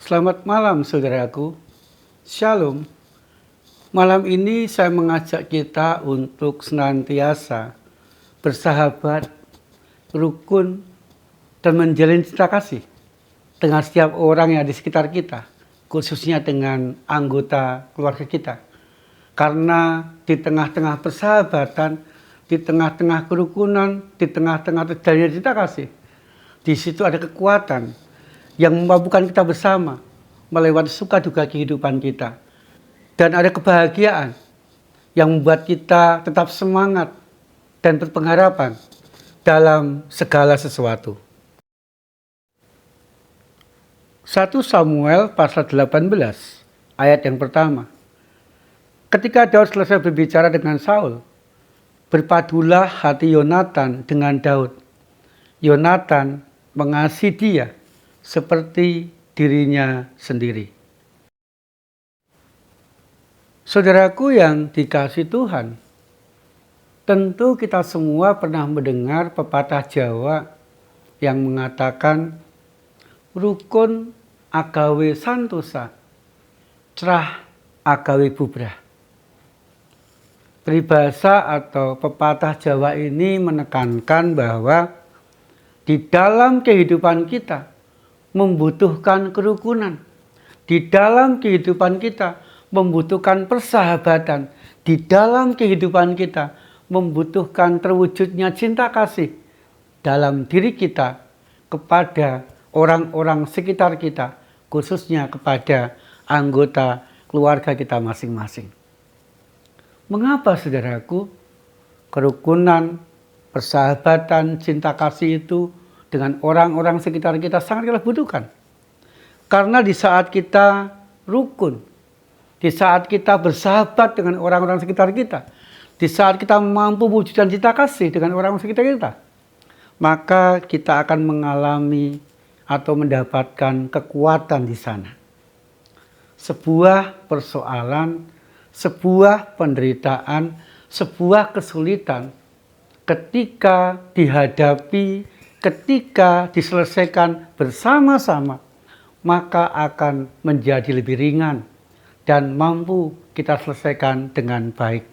Selamat malam saudaraku, Shalom. Malam ini saya mengajak kita untuk senantiasa bersahabat, rukun, dan menjalin cinta kasih dengan setiap orang yang di sekitar kita, khususnya dengan anggota keluarga kita. Karena di tengah-tengah persahabatan, di tengah-tengah kerukunan, di tengah-tengah terjalinnya cinta kasih, di situ ada kekuatan yang memampukan kita bersama melewati suka duka kehidupan kita. Dan ada kebahagiaan yang membuat kita tetap semangat dan berpengharapan dalam segala sesuatu. 1 Samuel pasal 18 ayat yang pertama. Ketika Daud selesai berbicara dengan Saul, berpadulah hati Yonatan dengan Daud. Yonatan mengasihi dia seperti dirinya sendiri. Saudaraku yang dikasihi Tuhan, tentu kita semua pernah mendengar pepatah Jawa yang mengatakan rukun agawe santosa, cerah agawe bubrah. Peribahasa atau pepatah Jawa ini menekankan bahwa di dalam kehidupan kita membutuhkan kerukunan. Di dalam kehidupan kita membutuhkan persahabatan. Di dalam kehidupan kita membutuhkan terwujudnya cinta kasih dalam diri kita kepada orang-orang sekitar kita, khususnya kepada anggota keluarga kita masing-masing. Mengapa saudaraku kerukunan, persahabatan, cinta kasih itu dengan orang-orang sekitar kita sangat kita butuhkan? Karena di saat kita rukun, di saat kita bersahabat dengan orang-orang sekitar kita, di saat kita mampu mewujudkan cinta kasih dengan orang-orang sekitar kita, maka kita akan mengalami atau mendapatkan kekuatan di sana. Sebuah persoalan, sebuah penderitaan, sebuah kesulitan ketika dihadapi, ketika diselesaikan bersama-sama, maka akan menjadi lebih ringan dan mampu kita selesaikan dengan baik.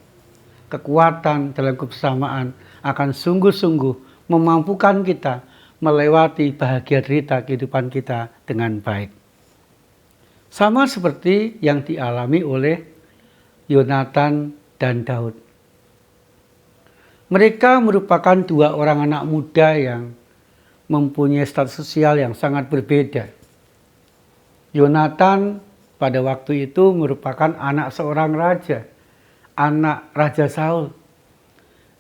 Kekuatan dalam kebersamaan akan sungguh-sungguh memampukan kita melewati bahagia derita kehidupan kita dengan baik. Sama seperti yang dialami oleh Yonatan dan Daud. Mereka merupakan dua orang anak muda yang mempunyai status sosial yang sangat berbeda. Yonatan pada waktu itu merupakan anak seorang raja, anak Raja Saul,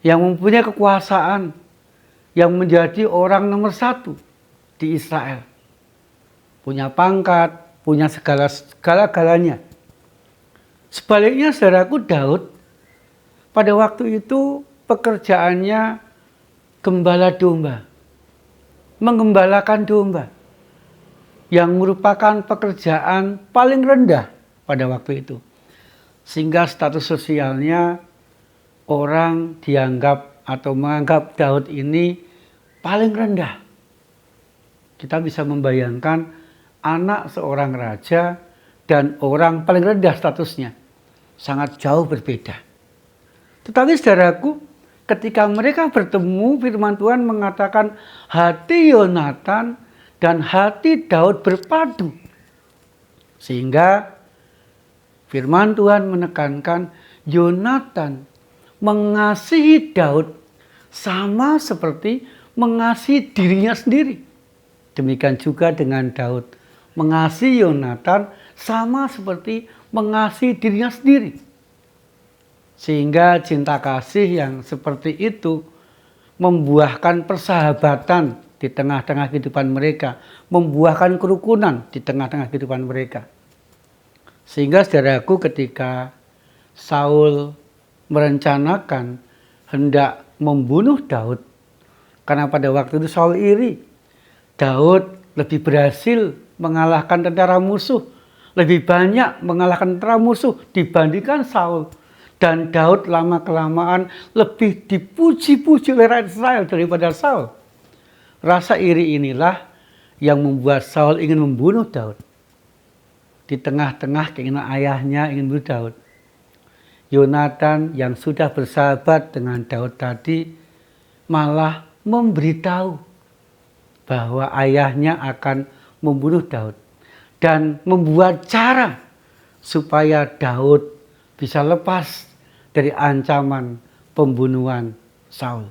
yang mempunyai kekuasaan, yang menjadi orang nomor 1 di Israel. Punya pangkat, punya segala-galanya. Sebaliknya saudaraku, Daud pada waktu itu pekerjaannya gembala domba, menggembalakan domba, yang merupakan pekerjaan paling rendah pada waktu itu. Sehingga status sosialnya orang dianggap atau menganggap Daud ini paling rendah. Kita bisa membayangkan anak seorang raja dan orang paling rendah statusnya. Sangat jauh berbeda. Tetapi saudaraku, ketika mereka bertemu, firman Tuhan mengatakan hati Yonatan dan hati Daud berpadu. Sehingga firman Tuhan menekankan Yonatan mengasihi Daud sama seperti mengasihi dirinya sendiri. Demikian juga dengan Daud mengasihi Yonatan sama seperti mengasihi dirinya sendiri. Sehingga cinta kasih yang seperti itu membuahkan persahabatan di tengah-tengah kehidupan mereka, membuahkan kerukunan di tengah-tengah kehidupan mereka. Sehingga saudaraku, ketika Saul merencanakan hendak membunuh Daud, karena pada waktu itu Saul iri, Daud lebih berhasil mengalahkan tentara musuh, lebih banyak mengalahkan tentara musuh dibandingkan Saul. Dan Daud lama-kelamaan lebih dipuji-puji oleh rakyat Israel daripada Saul. Rasa iri inilah yang membuat Saul ingin membunuh Daud. di tengah-tengah keinginan ayahnya ingin membunuh Daud, Yonatan yang sudah bersahabat dengan Daud tadi malah memberitahu bahwa ayahnya akan membunuh Daud dan membuat cara supaya Daud bisa lepas dari ancaman pembunuhan Saul.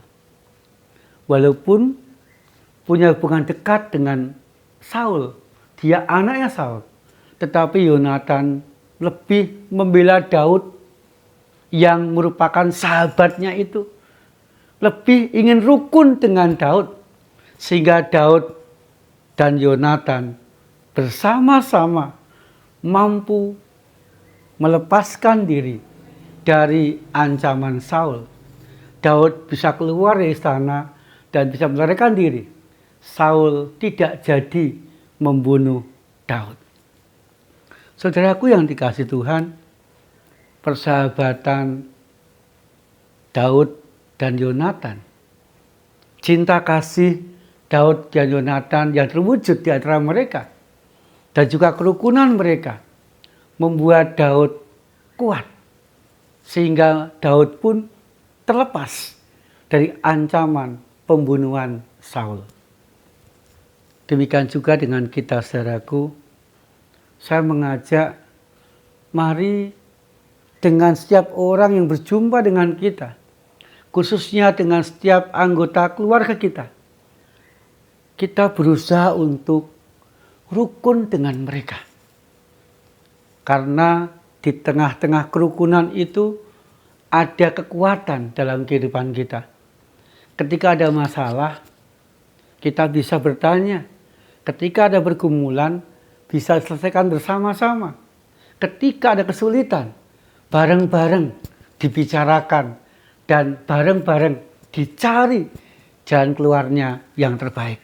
Walaupun punya hubungan dekat dengan Saul, dia anaknya Saul, tetapi Yonatan lebih membela Daud yang merupakan sahabatnya itu, lebih ingin rukun dengan Daud, sehingga Daud dan Yonatan bersama-sama mampu melepaskan diri dari ancaman Saul. Daud bisa keluar dari istana dan bisa melarikan diri. Saul tidak jadi membunuh Daud. Saudaraku yang dikasihi Tuhan, persahabatan Daud dan Yonatan, cinta kasih Daud dan Yonatan yang terwujud di antara mereka, dan juga kerukunan mereka, membuat Daud kuat, sehingga Daud pun terlepas dari ancaman pembunuhan Saul. Demikian juga dengan kita, saudaraku. Saya mengajak, mari dengan setiap orang yang berjumpa dengan kita, khususnya dengan setiap anggota keluarga kita, kita berusaha untuk rukun dengan mereka. Karena di tengah-tengah kerukunan itu ada kekuatan dalam kehidupan kita. Ketika ada masalah, kita bisa bertanya. Ketika ada pergumulan, bisa selesaikan bersama-sama. Ketika ada kesulitan, bareng-bareng dibicarakan dan bareng-bareng dicari jalan keluarnya yang terbaik.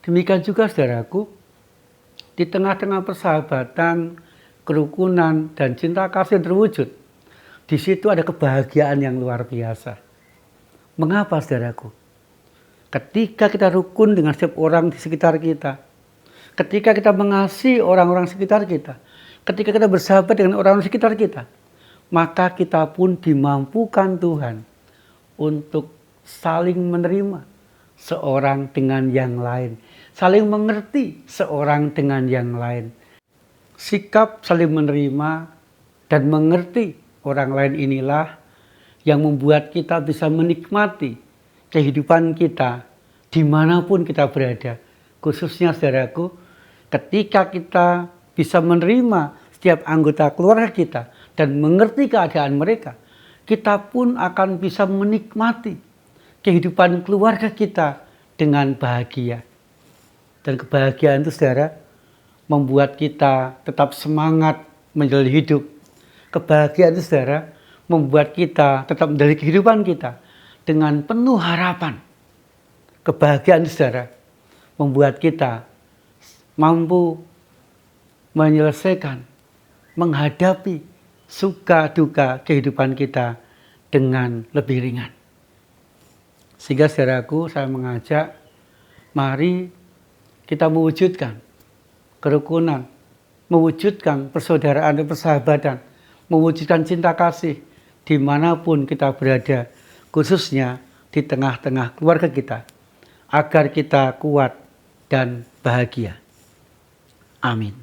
Demikian juga, saudaraku, di tengah-tengah persahabatan, kerukunan, dan cinta kasih yang terwujud, di situ ada kebahagiaan yang luar biasa. Mengapa, saudaraku? Ketika kita rukun dengan setiap orang di sekitar kita, ketika kita mengasihi orang-orang sekitar kita, ketika kita bersahabat dengan orang-orang sekitar kita, maka kita pun dimampukan Tuhan untuk saling menerima seorang dengan yang lain, saling mengerti seorang dengan yang lain. Sikap saling menerima dan mengerti orang lain inilah yang membuat kita bisa menikmati kehidupan kita dimanapun kita berada. Khususnya, saudaraku, ketika kita bisa menerima setiap anggota keluarga kita dan mengerti keadaan mereka, kita pun akan bisa menikmati kehidupan keluarga kita dengan bahagia. Dan kebahagiaan itu, saudara, membuat kita tetap semangat menjalani hidup. Kebahagiaan itu, saudara, membuat kita tetap menjalani kehidupan kita dengan penuh harapan. Kebahagiaan, saudara, membuat kita mampu menyelesaikan, menghadapi suka duka kehidupan kita dengan lebih ringan. Sehingga, saudaraku, saya mengajak, mari kita mewujudkan kerukunan, mewujudkan persaudaraan dan persahabatan, mewujudkan cinta kasih dimanapun kita berada, khususnya di tengah-tengah keluarga kita, agar kita kuat dan bahagia. Amin.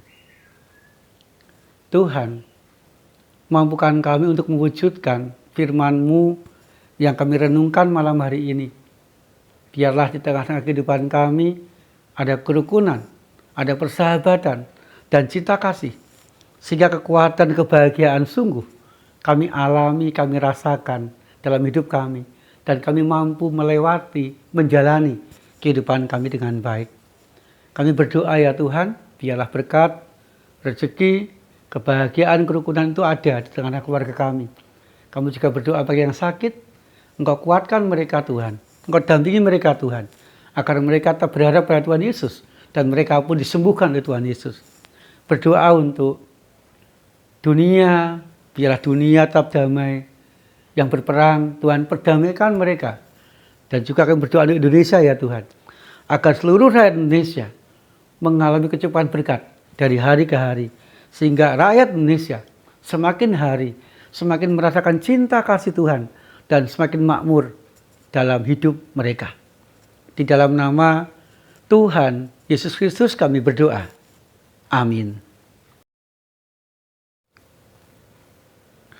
Tuhan, mampukan kami untuk mewujudkan firman-Mu yang kami renungkan malam hari ini. Biarlah di tengah-tengah kehidupan kami ada kerukunan, ada persahabatan, dan cinta kasih. Sehingga kekuatan kebahagiaan sungguh kami alami, kami rasakan dalam hidup kami. Dan kami mampu melewati, menjalani kehidupan kami dengan baik. Kami berdoa, ya Tuhan, biarlah berkat, rezeki, kebahagiaan, kerukunan itu ada di tengah keluarga kami. Kami juga berdoa bagi yang sakit, Engkau kuatkan mereka, Tuhan. Engkau dampingi mereka, Tuhan, agar mereka tetap berharap pada Tuhan Yesus, dan mereka pun disembuhkan oleh Tuhan Yesus. Berdoa untuk dunia, biarlah dunia tetap damai. Yang berperang, Tuhan perdamaikan mereka. Dan juga kami berdoa untuk Indonesia, ya Tuhan, agar seluruh rakyat Indonesia mengalami kecukupan berkat, dari hari ke hari. Sehingga rakyat Indonesia semakin hari semakin merasakan cinta kasih Tuhan dan semakin makmur dalam hidup mereka. Di dalam nama Tuhan Yesus Kristus kami berdoa. Amin.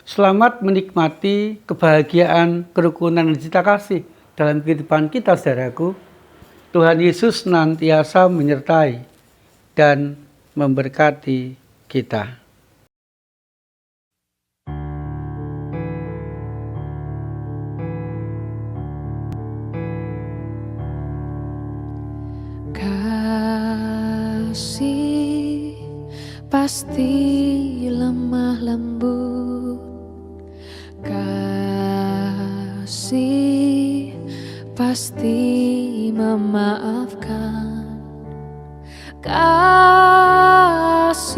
Selamat menikmati kebahagiaan, kerukunan, dan cinta kasih dalam kehidupan kita, saudaraku. Tuhan Yesus senantiasa menyertai dan memberkati kita. Kasih pasti lemah lembut, kasih pasti memaafkan, kasih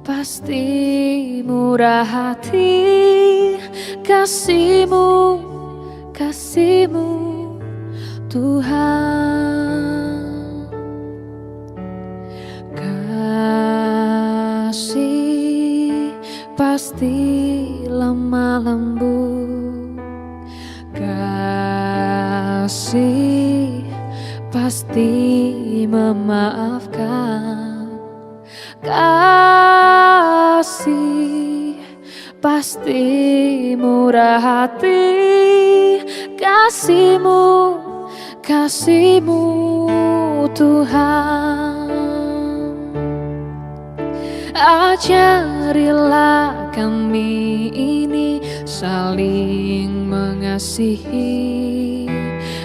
pasti murah hati, kasih-Mu Tuhan. Kasih pasti lemah lembut, kasih pasti memaafkan, kasih pasti murah hati, kasih-Mu Tuhan. Ajarilah kami ini saling mengasihi,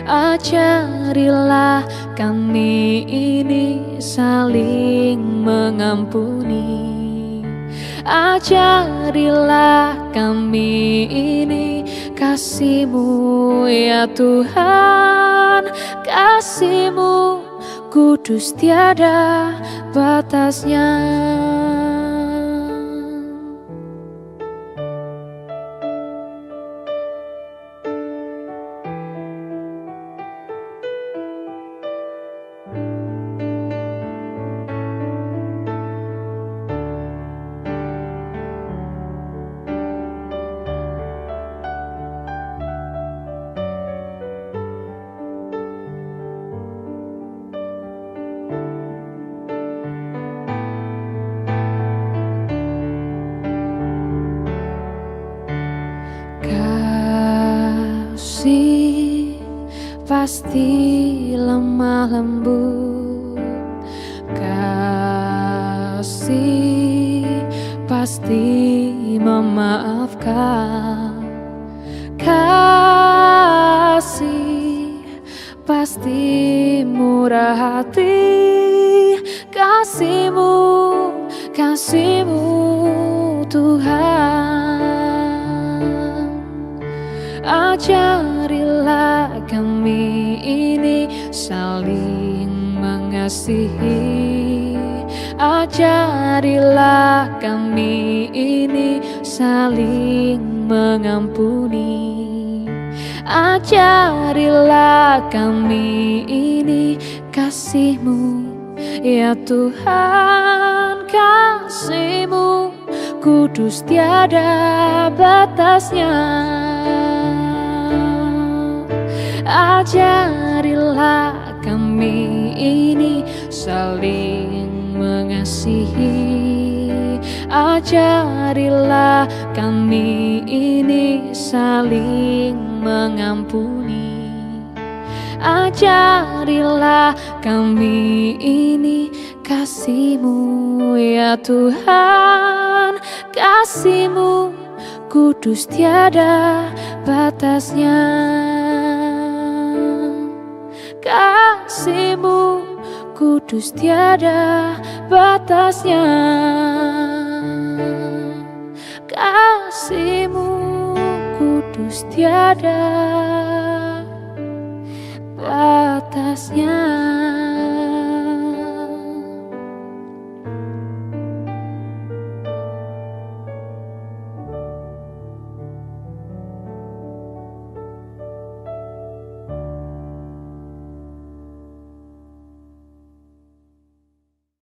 ajarilah kami ini saling mengampuni, ajarilah kami ini kasih-Mu ya Tuhan, kasih-Mu kudus tiada batasnya. Kasih pasti lemah lembut, kasih pasti memaafkan, kasih pasti murah hati, kasih-Mu Tuhan. Ajarilah kami ini saling mengasihi, ajarilah kami ini saling mengampuni, ajarilah kami ini kasih-Mu ya Tuhan, kasih-Mu kudus tiada batasnya. Ajarilah kami ini saling mengasihi, ajarilah kami ini saling mengampuni, ajarilah kami ini kasih-Mu ya Tuhan, kasih-Mu kudus tiada batasnya, kasih-Mu kudus tiada batasnya, kasih-Mu kudus tiada batasnya.